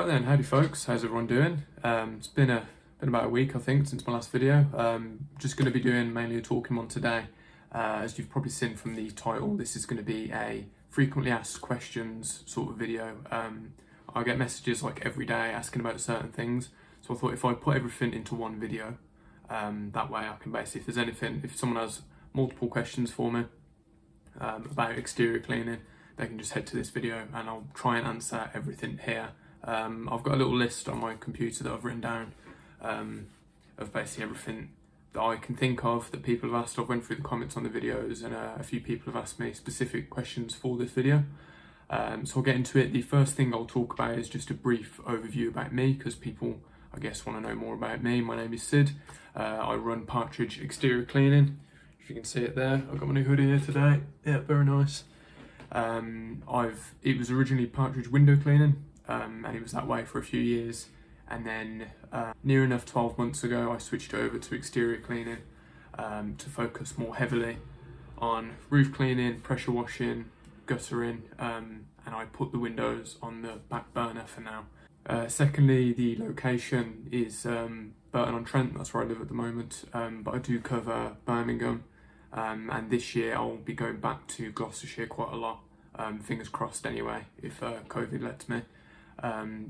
Right then, howdy folks, how's everyone doing? It's been about a week I think since my last video. Just going to be doing mainly a talking one today. As you've probably seen from the title, this is going to be a frequently asked questions sort of video. I get messages like every day asking about certain things, so I thought if I put everything into one video, that way I can basically, if someone has multiple questions for me about exterior cleaning, they can just head to this video and I'll try and answer everything here. I've got a little list on my computer that I've written down of basically everything that I can think of that people have asked. I've went through the comments on the videos and a few people have asked me specific questions for this video. So I'll get into it. The first thing I'll talk about is just a brief overview about me, because people, I guess, want to know more about me. My name is Sid. I run Partridge Exterior Cleaning. If you can see it there, I've got my new hoodie here today. Yeah, very nice. It was originally Partridge Window Cleaning. And it was that way for a few years, and then near enough 12 months ago I switched over to exterior cleaning to focus more heavily on roof cleaning, pressure washing, guttering, and I put the windows on the back burner for now. Secondly, the location is Burton-on-Trent, that's where I live at the moment, but I do cover Birmingham, and this year I'll be going back to Gloucestershire quite a lot, fingers crossed anyway, if COVID lets me.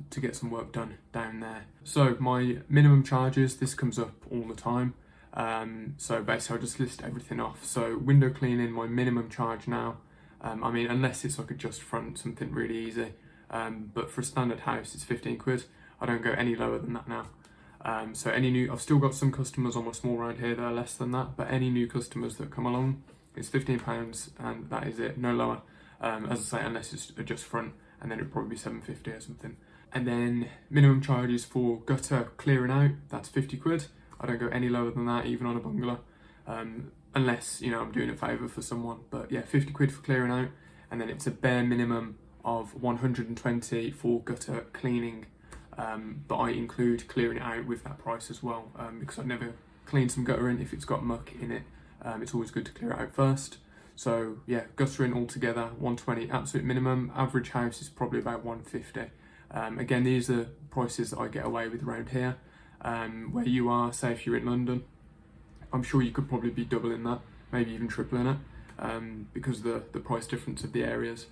To get some work done down there. So my minimum charges, this comes up all the time. So basically I'll just list everything off. So window cleaning, my minimum charge now, I mean, unless it's like a just front, something really easy. But for a standard house, it's 15 quid. I don't go any lower than that now. So I've still got some customers on my small round here that are less than that, but any new customers that come along, it's £15 and that is it, no lower. As I say, unless it's a just front, and then it'd probably be £7.50 or something. And then minimum charges for gutter clearing out, that's 50 quid. I don't go any lower than that, even on a bungalow, unless, you know, I'm doing a favour for someone. But yeah, 50 quid for clearing out, and then it's a bare minimum of 120 for gutter cleaning. But I include clearing it out with that price as well, because I've never cleaned some guttering if it's got muck in it. It's always good to clear it out first. So yeah, guttering altogether, 120 absolute minimum. Average house is probably about 150. Again, these are prices that I get away with around here. Where you are, say if you're in London, I'm sure you could probably be doubling that, maybe even tripling it, because of the price difference of the areas.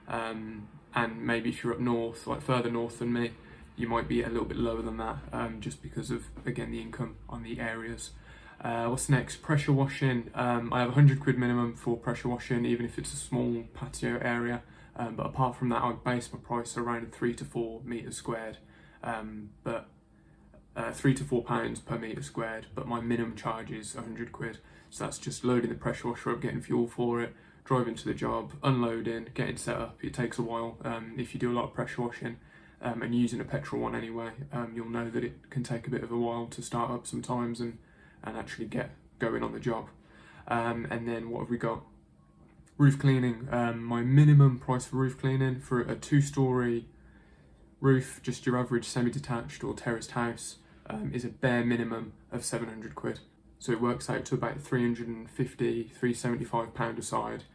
And maybe if you're up north, like further north than me, you might be a little bit lower than that, just because of, again, the income on the areas. What's next? Pressure washing. I have 100 quid minimum for pressure washing, even if it's a small patio area. But apart from that, I base my price around 3 to 4 metres squared. But 3 to 4 pounds per metre squared. But my minimum charge is 100 quid. So that's just loading the pressure washer up, getting fuel for it, driving to the job, unloading, getting set up. It takes a while. If you do a lot of pressure washing and using a petrol one anyway, you'll know that it can take a bit of a while to start up sometimes and actually get going on the job. And then what have we got? Roof cleaning. My minimum price for roof cleaning for a 2-storey roof, just your average semi-detached or terraced house, is a bare minimum of 700 quid. So it works out to about 350, 375 pound a side,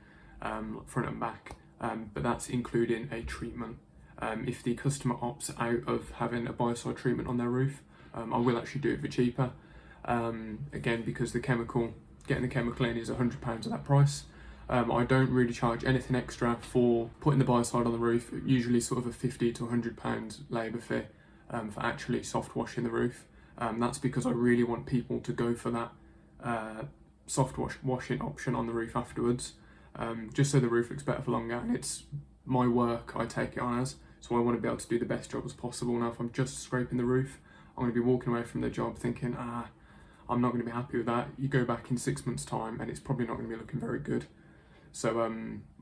front and back. But that's including a treatment. If the customer opts out of having a Biocide treatment on their roof, I will actually do it for cheaper. Again, because getting the chemical in is £100 at that price. I don't really charge anything extra for putting the Biocide on the roof, usually sort of a £50 to £100 labour fee for actually soft washing the roof. That's because I really want people to go for that soft washing option on the roof afterwards, just so the roof looks better for longer, and it's my work I take it on as, so I want to be able to do the best job as possible. Now if I'm just scraping the roof, I'm going to be walking away from the job thinking, I'm not going to be happy with that. You go back in 6 months' time and it's probably not going to be looking very good. So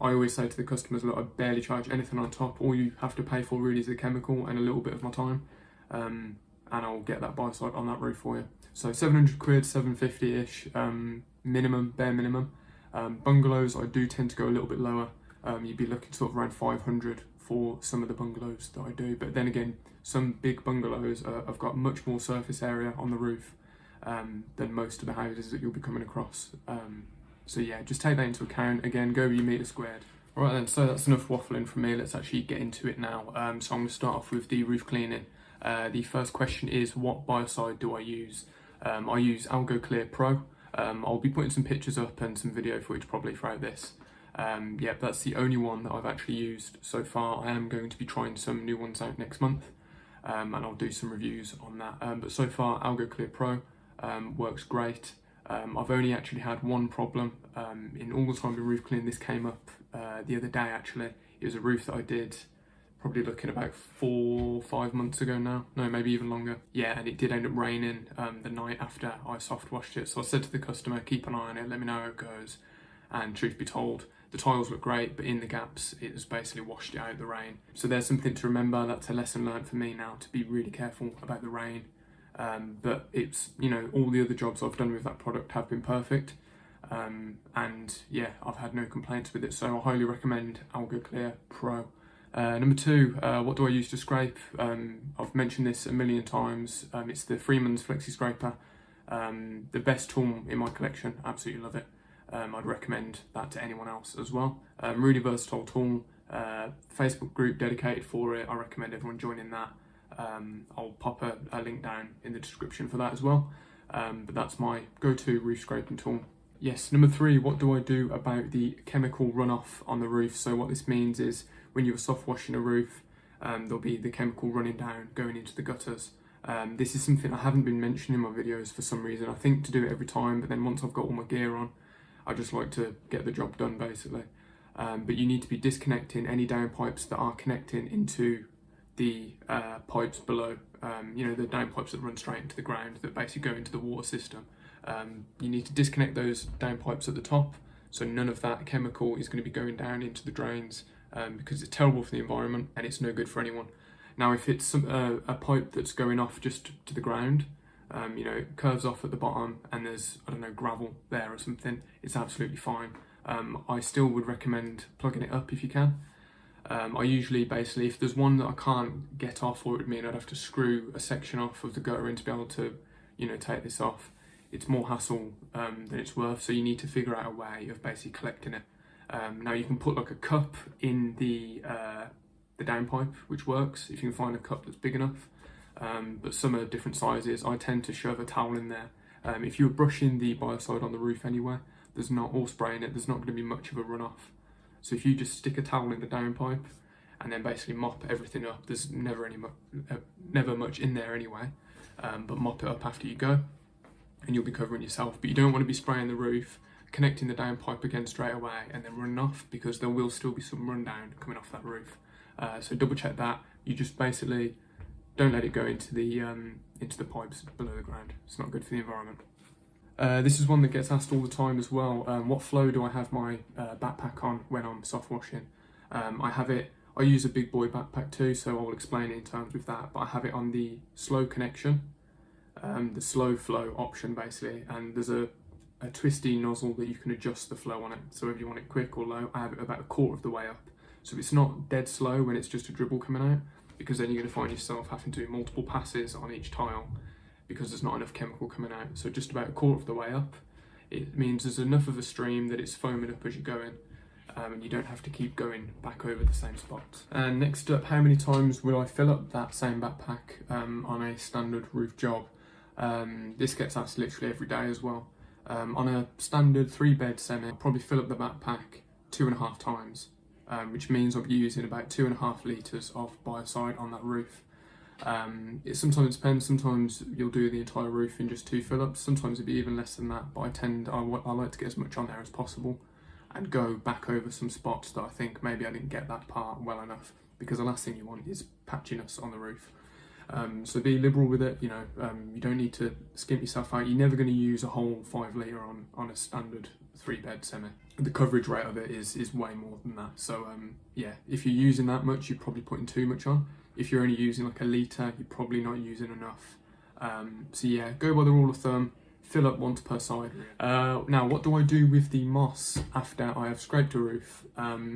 I always say to the customers, look, I barely charge anything on top. All you have to pay for really is the chemical and a little bit of my time, and I'll get that Biocide on that roof for you. So 700 quid, 750-ish, minimum, bare minimum. Bungalows, I do tend to go a little bit lower. You'd be looking sort of around 500 for some of the bungalows that I do. But then again, some big bungalows have got much more surface area on the roof than most of the houses that you'll be coming across. So yeah, just take that into account. Again, go with your metre squared. Right then, so that's enough waffling from me. Let's actually get into it now. So I'm going to start off with the roof cleaning. The first question is, what biocide do I use? I use Algo Clear Pro. I'll be putting some pictures up and some video footage probably throughout this. Yeah, that's the only one that I've actually used so far. I am going to be trying some new ones out next month, and I'll do some reviews on that. But so far, Algo Clear Pro works great. I've only actually had one problem in all the time the roof cleaning. This came up the other day actually. It was a roof that I did probably looking about 4 or 5 months ago now. No, maybe even longer. Yeah, and it did end up raining the night after I soft washed it. So I said to the customer, keep an eye on it, let me know how it goes. And truth be told, the tiles look great, but in the gaps, it has basically washed it out of the rain. So there's something to remember. That's a lesson learned for me now, to be really careful about the rain. But it's, you know, all the other jobs I've done with that product have been perfect. And yeah, I've had no complaints with it. So I highly recommend Algo Clear Pro. Number 2, what do I use to scrape? I've mentioned this a million times. It's the Freeman's Flexi Scraper. The best tool in my collection, absolutely love it. I'd recommend that to anyone else as well. Really versatile tool, Facebook group dedicated for it. I recommend everyone joining that. I'll pop a link down in the description for that as well. But that's my go-to roof scraping tool. Yes, number 3, what do I do about the chemical runoff on the roof? So what this means is when you're soft washing a roof, there'll be the chemical running down, going into the gutters. This is something I haven't been mentioning in my videos for some reason. I think to do it every time, but then once I've got all my gear on, I just like to get the job done basically. But you need to be disconnecting any downpipes that are connecting into the pipes below. You know, the downpipes that run straight into the ground that basically go into the water system. You need to disconnect those downpipes at the top, so none of that chemical is going to be going down into the drains, because it's terrible for the environment and it's no good for anyone. Now, if it's a pipe that's going off just to the ground, you know, it curves off at the bottom and there's, I don't know, gravel there or something, it's absolutely fine. I still would recommend plugging it up if you can. I usually basically, if there's one that I can't get off, or it would mean I'd have to screw a section off of the guttering to be able to, you know, take this off, it's more hassle than it's worth. So you need to figure out a way of basically collecting it. Now you can put like a cup in the downpipe, which works if you can find a cup that's big enough. But some are different sizes. I tend to shove a towel in there. If you're brushing the biocide on the roof anywhere, there's not, or spraying it, there's not going to be much of a runoff. So if you just stick a towel in the downpipe and then basically mop everything up, there's never much in there anyway. But mop it up after you go, and you'll be covering yourself. But you don't want to be spraying the roof, connecting the downpipe again straight away, and then running off, because there will still be some rundown coming off that roof. So double check that. You just basically don't let it go into the pipes below the ground. It's not good for the environment. This is one that gets asked all the time as well. What flow do I have my backpack on when I'm soft washing? I use a big boy backpack too, so I'll explain it in terms with that, but I have it on the slow connection, the slow flow option basically, and there's a twisty nozzle that you can adjust the flow on it. So if you want it quick or low, I have it about 1/4 of the way up. So it's not dead slow when it's just a dribble coming out, because then you're going to find yourself having to do multiple passes on each tile because there's not enough chemical coming out. So just about 1/4 of the way up, it means there's enough of a stream that it's foaming up as you're going, and you don't have to keep going back over the same spots. And next up, how many times will I fill up that same backpack on a standard roof job? This gets asked literally every day as well. On a standard 3-bed semi, I'll probably fill up the backpack 2.5 times, which means I'll be using about 2.5 litres of biocide on that roof. It sometimes depends. Sometimes you'll do the entire roof in just 2 fill-ups. Sometimes it'd be even less than that, but I like to get as much on there as possible and go back over some spots that I think maybe I didn't get that part well enough, because the last thing you want is patchiness on the roof. So be liberal with it. You know, you don't need to skimp yourself out. You're never going to use a whole 5 litre on a standard 3-bed semi. The coverage rate of it is way more than that. So yeah, if you're using that much, you're probably putting too much on. If you're only using like 1 litre, you're probably not using enough. So yeah, go by the rule of thumb, fill up once per side. Now, what do I do with the moss after I have scraped a roof?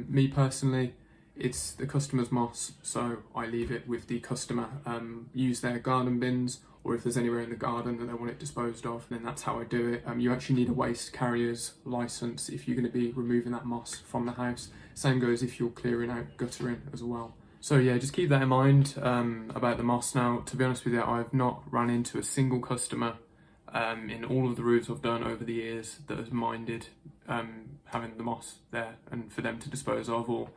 Me personally, it's the customer's moss, so I leave it with the customer. Use their garden bins, or if there's anywhere in the garden that they want it disposed of, then that's how I do it. You actually need a waste carrier's license if you're going to be removing that moss from the house. Same goes if you're clearing out guttering as well. So yeah, just keep that in mind about the moss. Now, to be honest with you, I've not run into a single customer in all of the roofs I've done over the years that has minded having the moss there and for them to dispose of, or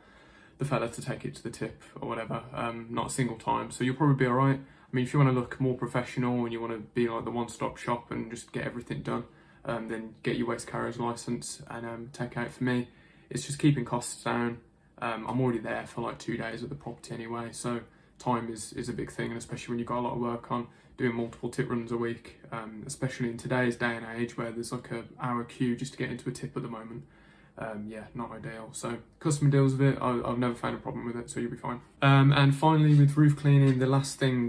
the fella to take it to the tip or whatever. Not a single time, so you'll probably be all right. I mean, if you want to look more professional and you want to be like the one-stop shop and just get everything done, then get your waste carrier's license and take out. For me, it's just keeping costs down. I'm already there for like 2 days at the property anyway, so time is a big thing, and especially when you've got a lot of work on, doing multiple tip runs a week, especially in today's day and age where there's like an hour queue just to get into a tip at the moment. Yeah, not ideal. So customer deals with it. I've never found a problem with it, so you'll be fine. And finally, with roof cleaning, the last thing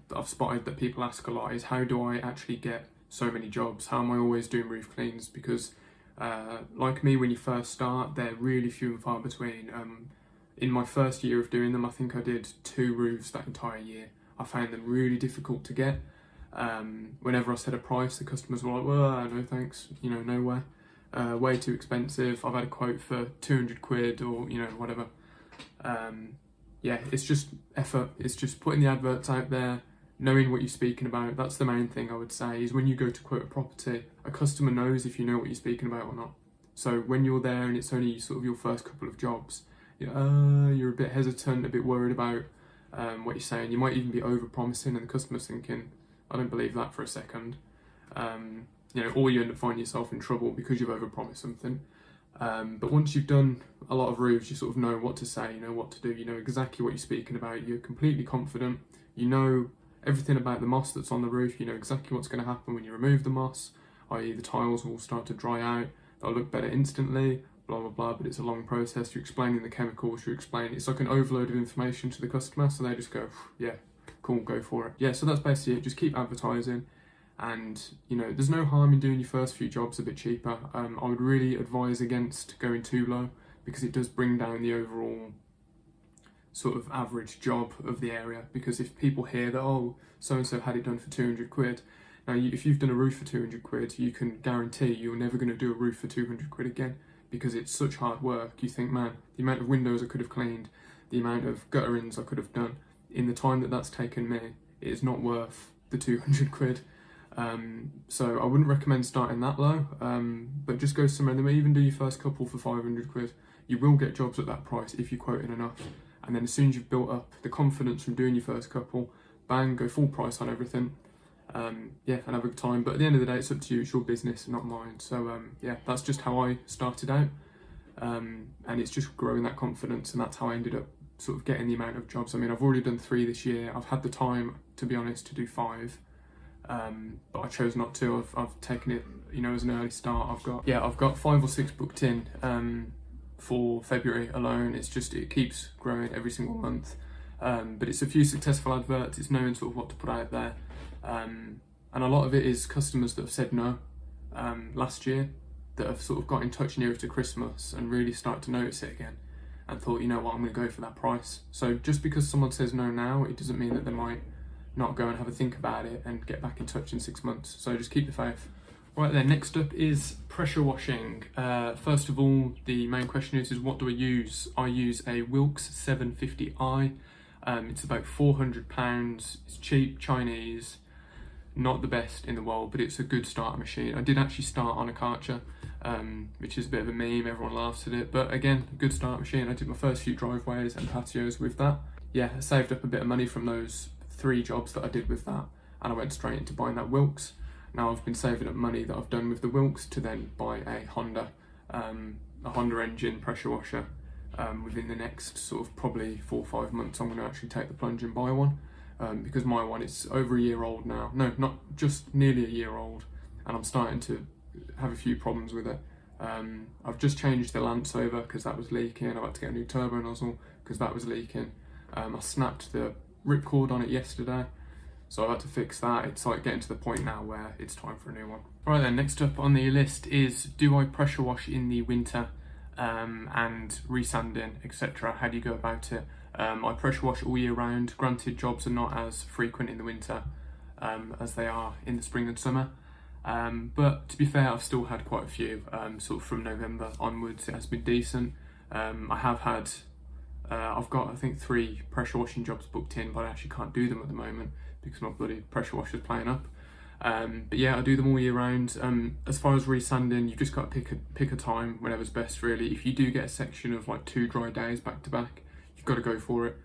that I've spotted that people ask a lot is, how do I actually get so many jobs? How am I always doing roof cleans? Because like me, when you first start, they're really few and far between. In my first year of doing them, I think I did 2 roofs that entire year. I found them really difficult to get. Whenever I said a price, the customers were like, well, no thanks, you know, nowhere. Way too expensive. I've had a quote for 200 quid or, you know, whatever. Yeah, it's just effort. It's just putting the adverts out there, knowing what you're speaking about. That's the main thing I would say, is when you go to quote a property, a customer knows if you know what you're speaking about or not. So when you're there and it's only sort of your first couple of jobs, you're a bit hesitant, a bit worried about what you're saying. You might even be over-promising and the customer's thinking, I don't believe that for a second. You know, or you end up finding yourself in trouble because you've over-promised something. But once you've done a lot of roofs, you sort of know what to say, you know what to do, you know exactly what you're speaking about, you're completely confident, you know everything about the moss that's on the roof, you know exactly what's going to happen when you remove the moss, i.e. the tiles will start to dry out, they'll look better instantly, blah blah blah, but it's a long process. You're explaining the chemicals, it's like an overload of information to the customer, so they just go, yeah, cool, go for it. Yeah, so that's basically it. Just keep advertising, and you know, there's no harm in doing your first few jobs a bit cheaper. I would really advise against going too low, because it does bring down the overall sort of average job of the area. Because if people hear that, oh, so and so had it done for 200 quid, now if you've done a roof for 200 quid, you can guarantee you're never going to do a roof for 200 quid again, because it's such hard work. You think, man, the amount of windows I could have cleaned, the amount of gutterings I could have done, in the time that that's taken me, it is not worth the 200 quid. So I wouldn't recommend starting that low, but just go somewhere, and then even do your first couple for 500 quid. You will get jobs at that price if you quote in enough. And then as soon as you've built up the confidence from doing your first couple, bang, go full price on everything. Yeah, and have a good time. But at the end of the day, it's up to you, it's your business, not mine. So yeah, that's just how I started out. And it's just growing that confidence, and that's how I ended up sort of getting the amount of jobs. I mean, I've already done 3 this year. I've had the time, to be honest, to do 5. But I chose not to. I've taken it, you know, as an early start. I've got 5 or 6 booked in for February alone. It keeps growing every single month. But it's a few successful adverts. It's knowing sort of what to put out there, and a lot of it is customers that have said no last year, that have sort of got in touch nearer to Christmas and really started to notice it again, and thought, you know what, I'm going to go for that price. So just because someone says no now, it doesn't mean that they might not go and have a think about it and get back in touch in 6 months. So just keep the faith. Right then, next up is pressure washing. First of all, the main question is what do I use? I use a Wilks 750i. It's about £400. It's cheap, Chinese, not the best in the world, but it's a good starter machine. I did actually start on a Karcher, which is a bit of a meme, everyone laughs at it, but again, good starter machine. I did my first few driveways and patios with that. Yeah, I saved up a bit of money from those 3 jobs that I did with that, and I went straight into buying that Wilks. Now I've been saving up money that I've done with the Wilks to then buy a Honda engine pressure washer. Within the next sort of probably 4 or 5 months, I'm going to actually take the plunge and buy one, because my one is over a year old now. No, not just nearly a year old, and I'm starting to have a few problems with it. I've just changed the lamps over because that was leaking. I've had to get a new turbo nozzle because that was leaking. I snapped the ripcord on it yesterday, so I've had to fix that. It's like getting to the point now where it's time for a new one. Alright then, next up on the list is, do I pressure wash in the winter, and resanding, etc. How do you go about it? I pressure wash all year round. Granted, jobs are not as frequent in the winter, as they are in the spring and summer. But to be fair, I've still had quite a few, sort of from November onwards. It has been decent. I have had, I've got I think 3 pressure washing jobs booked in, but I actually can't do them at the moment because my bloody pressure washer's playing up. But yeah, I do them all year round. As far as resanding, you've just got to pick a time, whenever's best really. If you do get a section of like 2 dry days back to back, you've got to go for it.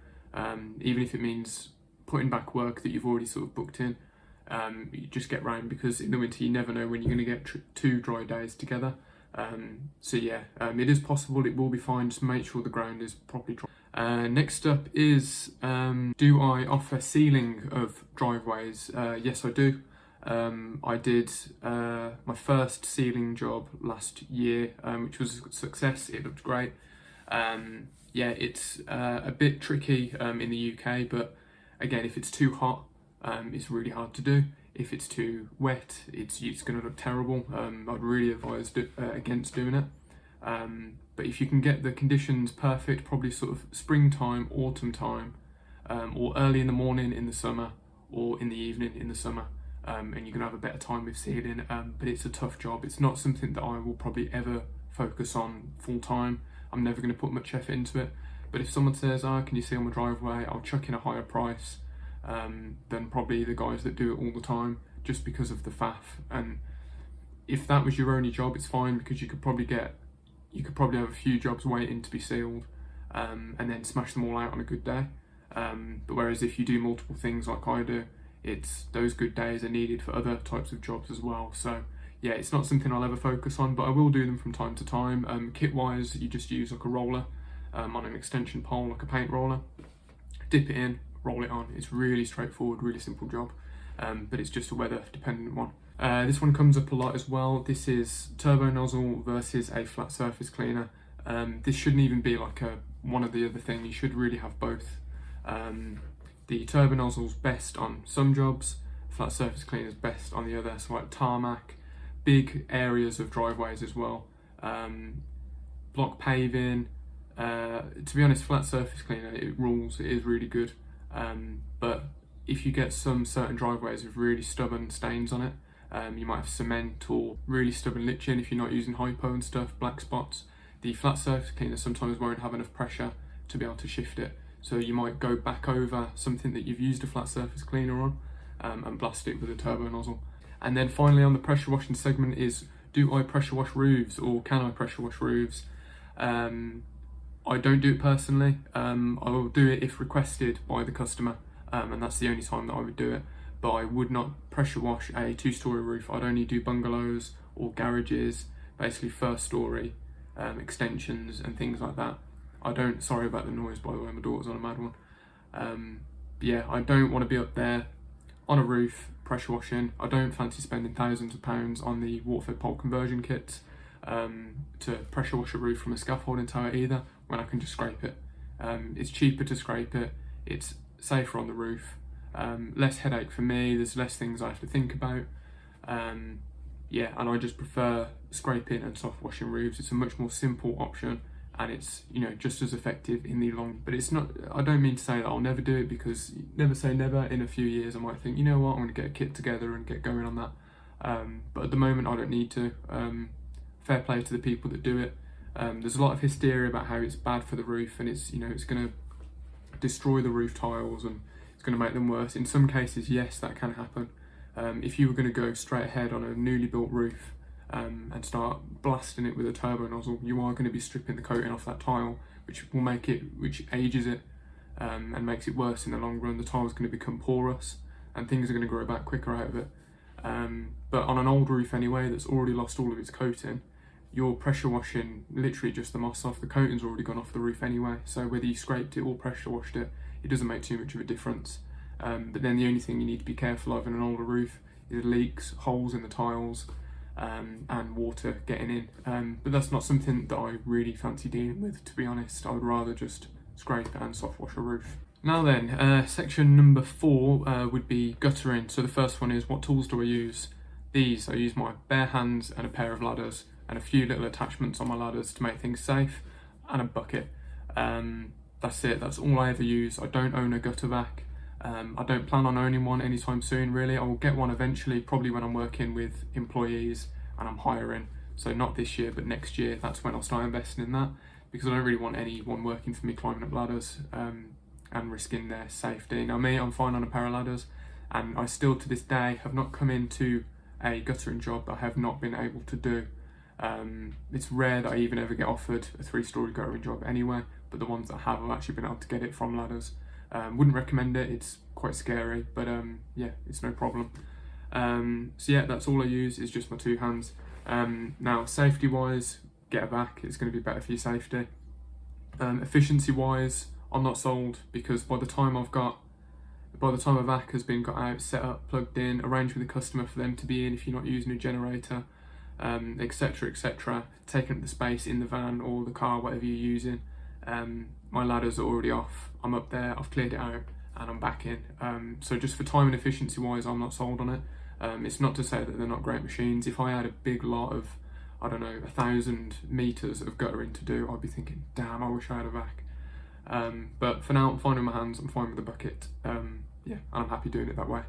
Even if it means putting back work that you've already sort of booked in, you just get round, because in the winter you never know when you're going to get 2 dry days together. So yeah, it is possible, it will be fine, just make sure the ground is properly dry. Next up is, do I offer sealing of driveways? Yes, I do. I did my first sealing job last year, which was a success. It looked great. Yeah, it's a bit tricky in the UK, but again, if it's too hot, it's really hard to do. If it's too wet, it's going to look terrible. I'd really advise against doing it. But if you can get the conditions perfect, probably sort of springtime, autumn time, or early in the morning in the summer, or in the evening in the summer, and you're going to have a better time with sealing. But it's a tough job. It's not something that I will probably ever focus on full time. I'm never going to put much effort into it. But if someone says, can you seal my driveway, I'll chuck in a higher price than probably the guys that do it all the time, just because of the faff. And if that was your only job, it's fine, because you could probably have a few jobs waiting to be sealed, and then smash them all out on a good day. But whereas if you do multiple things like I do, it's those good days are needed for other types of jobs as well. So yeah, it's not something I'll ever focus on, but I will do them from time to time. Kit wise, you just use like a roller on an extension pole, like a paint roller, dip it in, roll it on. It's really straightforward, really simple job, but it's just a weather dependent one. This one comes up a lot as well. This is turbo nozzle versus a flat surface cleaner. This shouldn't even be like one or the other thing. You should really have both. The turbo nozzle's best on some jobs, flat surface cleaner's best on the other. So like tarmac, big areas of driveways as well, block paving. To be honest, flat surface cleaner, it rules. It is really good. But if you get some certain driveways with really stubborn stains on it, you might have cement or really stubborn liching if you're not using hypo and stuff, black spots. The flat surface cleaner sometimes won't have enough pressure to be able to shift it. So you might go back over something that you've used a flat surface cleaner on and blast it with a turbo nozzle. And then finally on the pressure washing segment is, do I pressure wash roofs, or can I pressure wash roofs? I don't do it personally. I will do it if requested by the customer, and that's the only time that I would do it. But I would not pressure wash a 2-story roof. I'd only do bungalows or garages, basically first story extensions and things like that. I don't, sorry about the noise by the way, my daughter's on a mad one. But yeah, I don't want to be up there on a roof pressure washing. I don't fancy spending thousands of pounds on the water-fed pole conversion kits to pressure wash a roof from a scaffolding tower either, when I can just scrape it. It's cheaper to scrape it, it's safer on the roof, less headache for me, there's less things I have to think about. Yeah, and I just prefer scraping and soft washing roofs. It's a much more simple option, and it's, you know, just as effective in the long. But it's not, I don't mean to say that I'll never do it, because never say never. In a few years I might think, you know what, I'm going to get a kit together and get going on that. But at the moment I don't need to. Fair play to the people that do it. There's a lot of hysteria about how it's bad for the roof, and it's, you know, it's going to destroy the roof tiles and it's going to make them worse. In some cases, yes, that can happen. If you were going to go straight ahead on a newly built roof and start blasting it with a turbo nozzle, you are going to be stripping the coating off that tile, which will make it, which ages it and makes it worse in the long run. The tile's going to become porous and things are going to grow back quicker out of it. But on an old roof anyway, that's already lost all of its coating, you're pressure washing literally just the moss off. The coating's already gone off the roof anyway, so whether you scraped it or pressure washed it, it doesn't make too much of a difference. But then the only thing you need to be careful of in an older roof is leaks, holes in the tiles, and water getting in. But that's not something that I really fancy dealing with, to be honest. I would rather just scrape and soft wash a roof. Now then, section number 4 would be guttering. So the first one is, what tools do I use? These, I use my bare hands and a pair of ladders and a few little attachments on my ladders to make things safe, and a bucket. That's it, that's all I ever use. I don't own a gutter vac. I don't plan on owning one anytime soon really. I will get one eventually, probably when I'm working with employees and I'm hiring. So not this year, but next year, that's when I'll start investing in that, because I don't really want anyone working for me climbing up ladders and risking their safety. Now me, I'm fine on a pair of ladders, and I still to this day have not come into a guttering job I have not been able to do. It's rare that I even ever get offered a 3-story guttering job anywhere, but the ones that I have, I've actually been able to get it from ladders. Wouldn't recommend it, it's quite scary, but yeah, it's no problem. So yeah, that's all I use, is just my 2 hands. Now safety wise, get a vac, it's going to be better for your safety. Efficiency wise, I'm not sold, because by the time a vac has been got out, set up, plugged in, arranged with the customer for them to be in if you're not using a generator, etc, etc, taking up the space in the van or the car, whatever you're using, my ladders are already off, I'm up there, I've cleared it out and I'm back in. So just for time and efficiency wise, I'm not sold on it. It's not to say that they're not great machines. If I had a big lot of, I don't know, 1,000 meters of guttering to do, I'd be thinking, damn, I wish I had a vac. But for now, I'm fine with my hands, I'm fine with the bucket. Yeah, I'm happy doing it that way.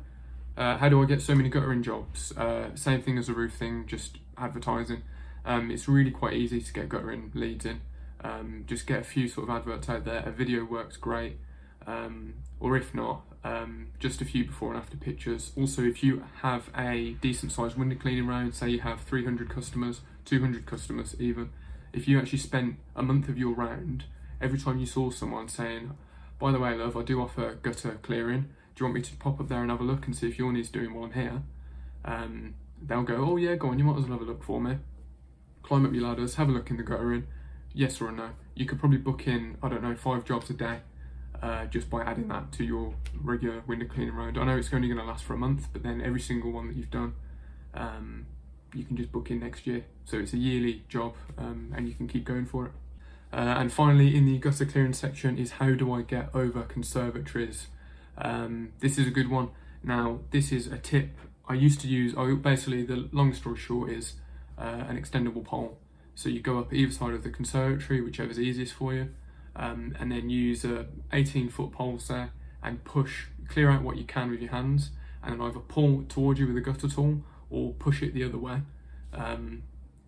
How do I get so many guttering jobs? Same thing as a roof thing, just advertising. It's really quite easy to get guttering leads in. Just get a few sort of adverts out there, a video works great, or if not, just a few before and after pictures. Also, if you have a decent sized window cleaning round, say you have 300 customers, 200 customers even, if you actually spent a month of your round, every time you saw someone saying, by the way love, I do offer gutter clearing, do you want me to pop up there and have a look and see if your needs doing while I'm here? They'll go, oh yeah, go on, you might as well have a look for me. Climb up your ladders, have a look in the guttering, yes or no. You could probably book in, I don't know, 5 jobs a day, just by adding that to your regular window cleaning round. I know it's only going to last for a month, but then every single one that you've done, you can just book in next year. So it's a yearly job, and you can keep going for it. And finally, in the gutter clearing section is how do I get over conservatories? This is a good one. Now, this is a tip I used to use. Basically, the long story short is an extendable pole. So you go up either side of the conservatory, whichever's easiest for you, and then use a 18-foot pole there and clear out what you can with your hands, and then either pull towards you with a gutter tool or push it the other way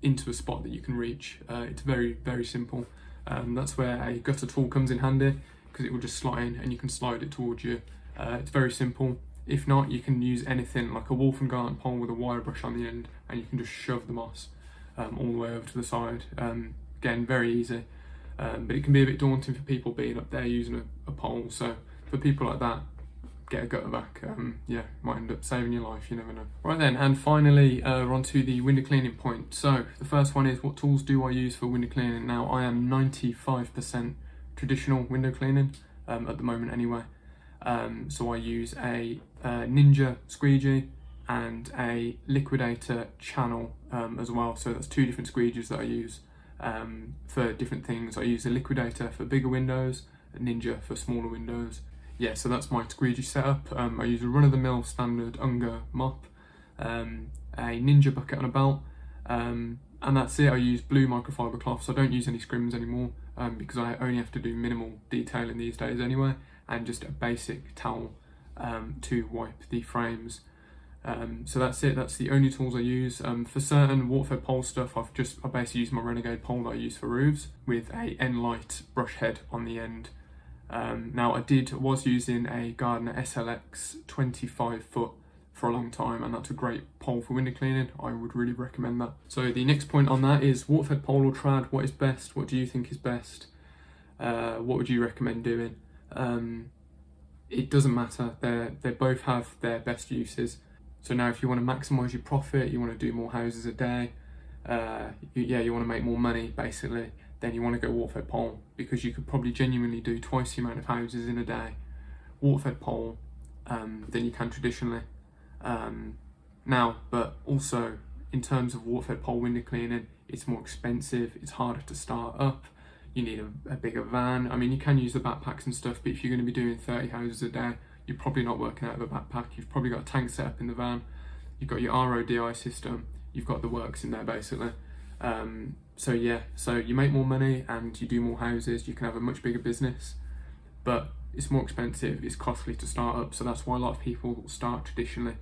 into a spot that you can reach. It's very, very simple. That's where a gutter tool comes in handy, because it will just slide in and you can slide it towards you. It's very simple. If not, you can use anything like a wolf and garden pole with a wire brush on the end, and you can just shove the moss all the way over to the side. Again, very easy, but it can be a bit daunting for people being up there using a pole. So for people like that, get a gutter vac. Yeah, might end up saving your life, you never know. Right then, and finally we're on to the window cleaning point. So the first one is, what tools do I use for window cleaning? Now, I am 95% traditional window cleaning at the moment anyway. So I use a Ninja squeegee and a liquidator channel as well. So that's 2 different squeegees that I use for different things. I use a liquidator for bigger windows, a Ninja for smaller windows. Yeah, so that's my squeegee setup. I use a run-of-the-mill standard Unger mop, a Ninja bucket on a belt, and that's it. I use blue microfiber cloths. I don't use any scrims anymore because I only have to do minimal detailing these days anyway, and just a basic towel to wipe the frames. So that's it, that's the only tools I use. For certain water-fed pole stuff, I basically use my Renegade pole that I use for roofs with a N-Light brush head on the end. Now I was using a Gardner SLX 25 foot for a long time, and that's a great pole for window cleaning. I would really recommend that. So the next point on that is water-fed pole or trad, what is best? What do you think is best? What would you recommend doing? It doesn't matter, they both have their best uses. So now if you want to maximise your profit, you want to do more houses a day, you want to make more money basically, then you want to go water-fed pole, because you could probably genuinely do twice the amount of houses in a day water-fed pole than you can traditionally. Now, but also in terms of water-fed pole window cleaning, it's more expensive, it's harder to start up, you need a bigger van. I mean, you can use the backpacks and stuff, but if you're going to be doing 30 houses a day, you're probably not working out of a backpack. You've probably got a tank set up in the van, you've got your RODI system, you've got the works in there basically. So you make more money and you do more houses, you can have a much bigger business, but it's more expensive, it's costly to start up, so that's why a lot of people start traditionally.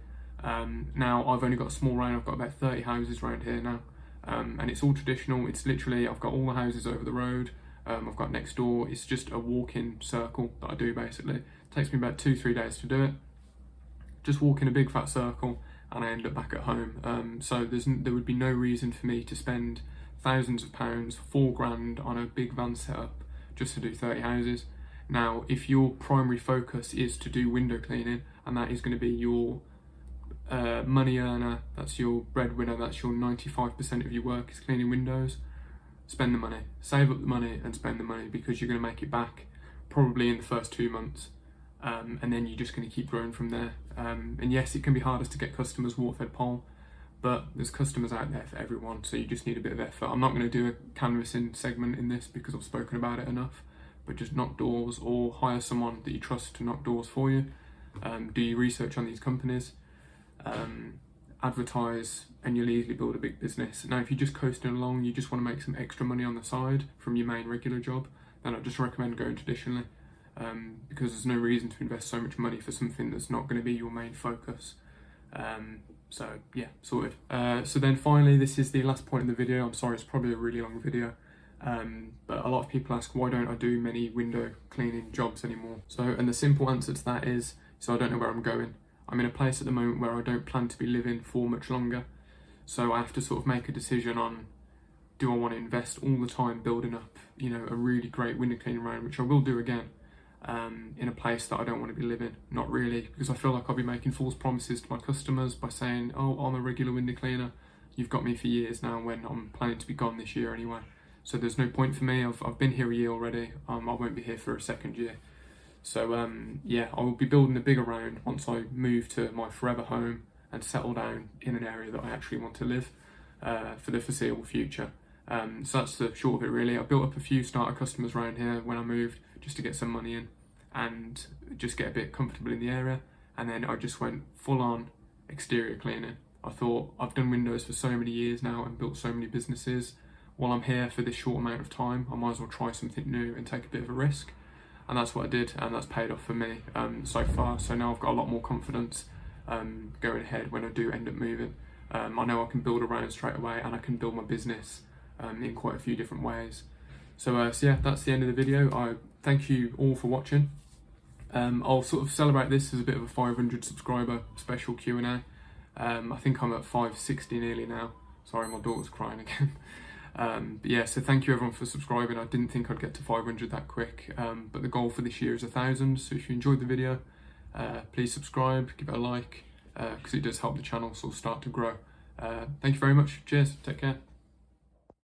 Now I've only got a small round, I've got about 30 houses around here now, and it's all traditional. It's literally, I've got all the houses over the road, I've got next door, it's just a walk-in circle that I do basically. It takes me about 2-3 days to do it. Just walk in a big fat circle and I end up back at home. So there would be no reason for me to spend thousands of pounds, £4 grand on a big van setup just to do 30 houses. Now, if your primary focus is to do window cleaning, and that is going to be your money earner, that's your breadwinner, that's your 95% of your work is cleaning windows, spend the money. Save up the money and spend the money, because you're going to make it back probably in the first 2 months. And then you're just going to keep growing from there. And yes, it can be hardest to get customers water-fed pole, but there's customers out there for everyone, so you just need a bit of effort. I'm not going to do a canvassing segment in this because I've spoken about it enough, but just knock doors or hire someone that you trust to knock doors for you. Do your research on these companies, advertise, and you'll easily build a big business. Now, if you're just coasting along, you just want to make some extra money on the side from your main regular job, then I just recommend going traditionally, because there's no reason to invest so much money for something that's not going to be your main focus. So yeah, sorted. So then finally, this is the last point in the video. I'm sorry, it's probably a really long video. But a lot of people ask, why don't I do many window cleaning jobs anymore? And the simple answer to that is, I don't know where I'm going. I'm in a place at the moment where I don't plan to be living for much longer. So I have to sort of make a decision on, do I want to invest all the time building up, a really great window cleaning round, which I will do again, in a place that I don't want to be living? Not really, because I feel like I'll be making false promises to my customers by saying, oh, I'm a regular window cleaner, you've got me for years now, when I'm planning to be gone this year anyway. So there's no point for me. I've been here a year already. I won't be here for a second year. So yeah, I will be building a bigger round once I move to my forever home and settle down in an area that I actually want to live for the foreseeable future. So that's the short of it really. I built up a few starter customers around here when I moved, just to get some money in and just get a bit comfortable in the area. And then I just went full on exterior cleaning. I thought, I've done windows for so many years now and built so many businesses. While I'm here for this short amount of time, I might as well try something new and take a bit of a risk. And that's what I did, and that's paid off for me so far. So now I've got a lot more confidence going ahead when I do end up moving. I know I can build around straight away, and I can build my business in quite a few different ways. So yeah, that's the end of the video. I thank you all for watching. I'll sort of celebrate this as a bit of a 500 subscriber special Q&A. I think I'm at 560 nearly now. Sorry, my daughter's crying again. But yeah, so thank you everyone for subscribing. I didn't think I'd get to 500 that quick, but the goal for this year is 1,000. So if you enjoyed the video, please subscribe, give it a like, because it does help the channel sort of start to grow. Thank you very much. Cheers. Take care.